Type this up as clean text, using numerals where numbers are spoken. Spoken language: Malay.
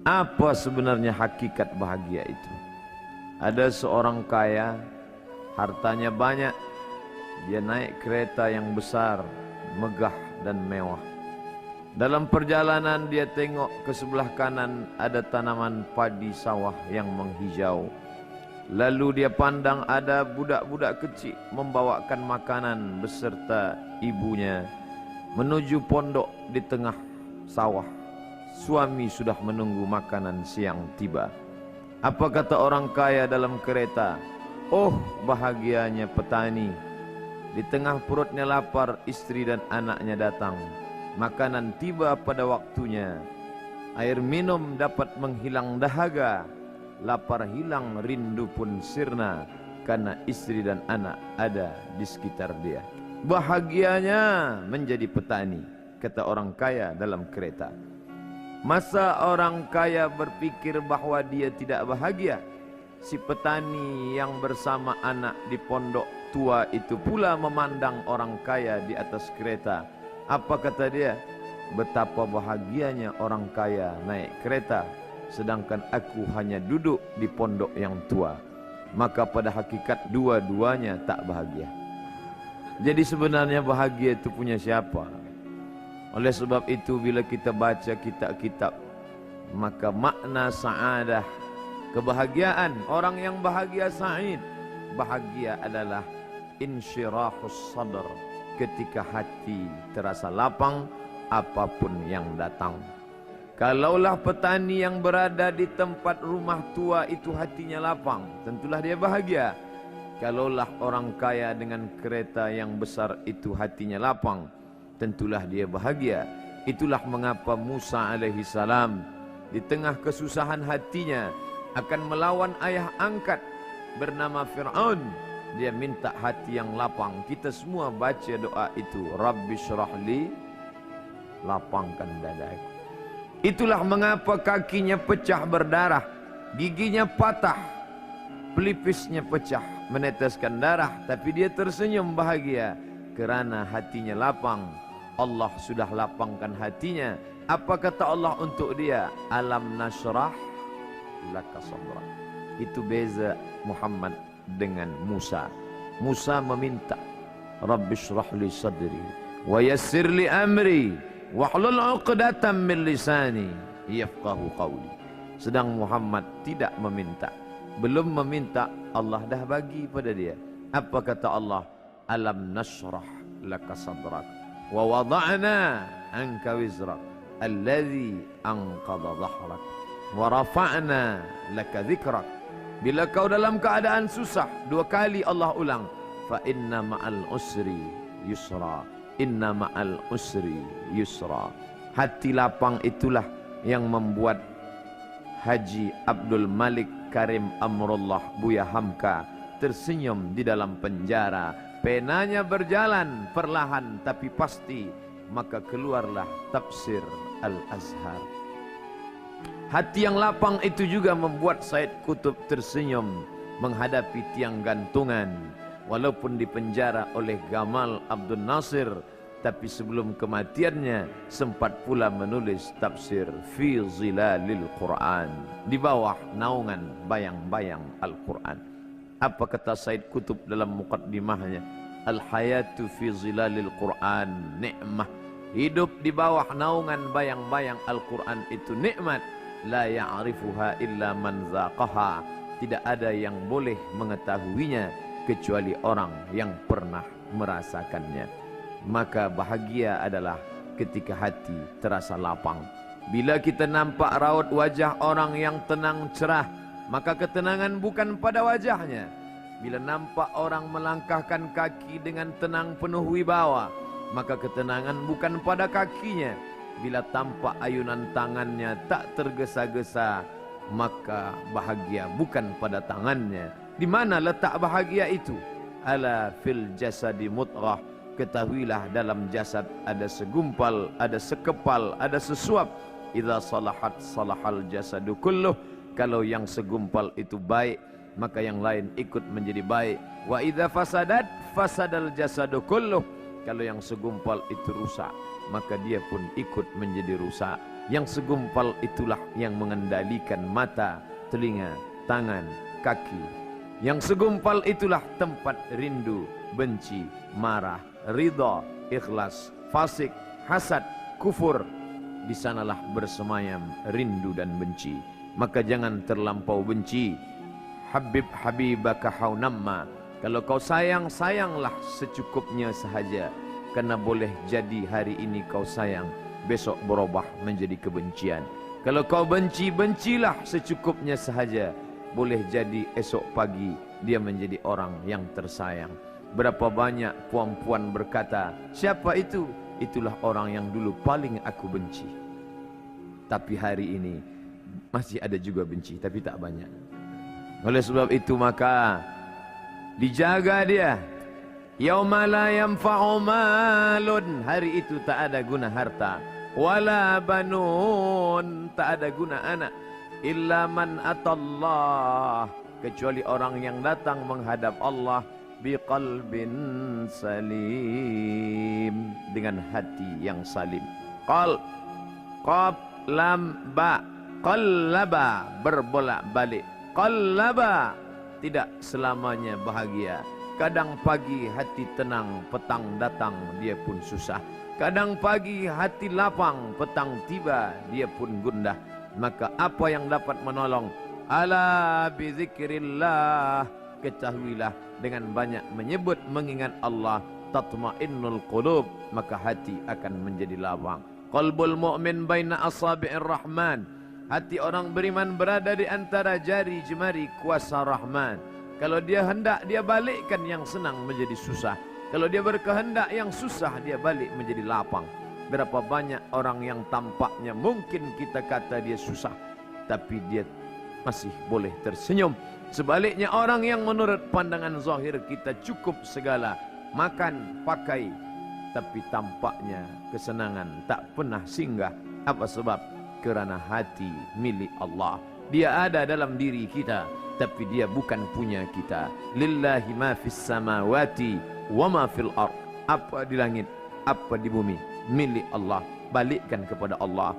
Apa sebenarnya hakikat bahagia itu? Ada seorang kaya, hartanya banyak, dia naik kereta yang besar, megah dan mewah. Dalam perjalanan dia tengok ke sebelah kanan ada tanaman padi sawah yang menghijau. Lalu dia pandang ada budak-budak kecil membawakan makanan beserta ibunya menuju pondok di tengah sawah. Suami sudah menunggu makanan siang tiba. Apa kata orang kaya dalam kereta? Oh, bahagianya petani. Di tengah perutnya lapar, istri dan anaknya datang. Makanan tiba pada waktunya. Air minum dapat menghilang dahaga. Lapar hilang, rindu pun sirna, karena istri dan anak ada di sekitar dia. Bahagianya menjadi petani, kata orang kaya dalam kereta. Masa orang kaya berpikir bahwa dia tidak bahagia? Si petani yang bersama anak di pondok tua itu pula memandang orang kaya di atas kereta. Apa kata dia? Betapa bahagianya orang kaya naik kereta, sedangkan aku hanya duduk di pondok yang tua. Maka pada hakikat dua-duanya tak bahagia. Jadi sebenarnya bahagia itu punya siapa? Oleh sebab itu bila kita baca kitab-kitab, maka makna sa'adah, kebahagiaan, orang yang bahagia sa'id, bahagia adalah insyirahus sadr, ketika hati terasa lapang apapun yang datang. Kalaulah petani yang berada di tempat rumah tua itu hatinya lapang, tentulah dia bahagia. Kalaulah orang kaya dengan kereta yang besar itu hatinya lapang, tentulah dia bahagia. Itulah mengapa Musa alaihi salam di tengah kesusahan hatinya akan melawan ayah angkat bernama Fir'aun. Dia minta hati yang lapang. Kita semua baca doa itu, Rabbi syrahli, lapangkan dadaku. Itulah mengapa kakinya pecah berdarah, giginya patah, pelipisnya pecah, meneteskan darah, tapi dia tersenyum bahagia kerana hatinya lapang. Allah sudah lapangkan hatinya. Apa kata Allah untuk dia? Alam nashrah laka sadrak. Itu beza Muhammad dengan Musa. Musa meminta, Rabbi shrah li sadri wa yassir li amri wahlul 'uqdatam min lisani yafqahu qawli. Sedang Muhammad tidak meminta. Belum meminta, Allah dah bagi pada dia. Apa kata Allah? Alam nashrah laka sadrak wa wada'na anka wizrak alladhi anqadha dhahrak wa rafa'na laka dhikrak. Bila kau dalam keadaan susah, dua kali Allah ulang, fa inna ma'al usri yusra, inna ma'al usri yusra. Hati lapang itulah yang membuat Haji Abdul Malik Karim Amrullah Buya Hamka tersenyum di dalam penjara. Penanya berjalan perlahan tapi pasti, maka keluarlah tafsir Al-Azhar. Hati yang lapang itu juga membuat Said Qutb tersenyum menghadapi tiang gantungan. Walaupun dipenjara oleh Gamal Abdul Nasir, tapi sebelum kematiannya sempat pula menulis tafsir Fi Zilalil Quran, di bawah naungan bayang-bayang Al-Quran. Apa kata Said Qutb dalam muqaddimahnya? Al-hayatu fi zilalil Quran ni'mah. Hidup di bawah naungan bayang-bayang Al-Quran itu nikmat. La ya'rifuha illa man zaqaha. Tidak ada yang boleh mengetahuinya kecuali orang yang pernah merasakannya. Maka bahagia adalah ketika hati terasa lapang. Bila kita nampak raut wajah orang yang tenang cerah, maka ketenangan bukan pada wajahnya. Bila nampak orang melangkahkan kaki dengan tenang penuh wibawa, maka ketenangan bukan pada kakinya. Bila tampak ayunan tangannya tak tergesa-gesa, maka bahagia bukan pada tangannya. Di mana letak bahagia itu? Ala fil jasadi mudghah. Ketahuilah dalam jasad ada segumpal, ada sekepal, ada sesuap. Idza salahat salahal jasadu kulluh. Kalau yang segumpal itu baik, maka yang lain ikut menjadi baik. Wa idza fasadat fasadal jasadu kulluh. Kalau yang segumpal itu rusak, maka dia pun ikut menjadi rusak. Yang segumpal itulah yang mengendalikan mata, telinga, tangan, kaki. Yang segumpal itulah tempat rindu, benci, marah, ridha, ikhlas, fasik, hasad, kufur. Di sanalah bersemayam rindu dan benci. Maka jangan terlampau benci. Habib habibaka haunamma. Kalau kau sayang, sayanglah secukupnya sahaja. Karena boleh jadi hari ini kau sayang, besok berubah menjadi kebencian. Kalau kau benci, bencilah secukupnya sahaja. Boleh jadi esok pagi dia menjadi orang yang tersayang. Berapa banyak puan-puan berkata, siapa itu? Itulah orang yang dulu paling aku benci. Tapi hari ini masih ada juga benci, tapi tak banyak. Oleh sebab itu maka dijaga dia. Yauma la yanfa'u malun, hari itu tak ada guna harta, wala banun, tak ada guna anak, illa man atallah, kecuali orang yang datang menghadap Allah biqalbin salim, dengan hati yang salim. Qalb, qaf, lam, ba, qallaba, berbolak-balik. Qallaba, tidak selamanya bahagia. Kadang pagi hati tenang, petang datang dia pun susah. Kadang pagi hati lapang, petang tiba dia pun gundah. Maka apa yang dapat menolong? Ala bizikrillah, ketahuilah dengan banyak menyebut mengingat Allah, tatmainnul qulub, maka hati akan menjadi lapang. Qalbul mu'min baina asabi'ir rahman, hati orang beriman berada di antara jari jemari kuasa Rahman. Kalau dia hendak, dia balikkan yang senang menjadi susah. Kalau dia berkehendak yang susah, dia balik menjadi lapang. Berapa banyak orang yang tampaknya mungkin kita kata dia susah, tapi dia masih boleh tersenyum. Sebaliknya orang yang menurut pandangan zahir kita cukup segala, makan, pakai, tapi tampaknya kesenangan tak pernah singgah. Apa sebab? Kerana hati milik Allah. Dia ada dalam diri kita, tapi dia bukan punya kita. Lillahi ma fis samawati wa ma fil ard. Apa di langit, apa di bumi, milik Allah. Balikkan kepada Allah.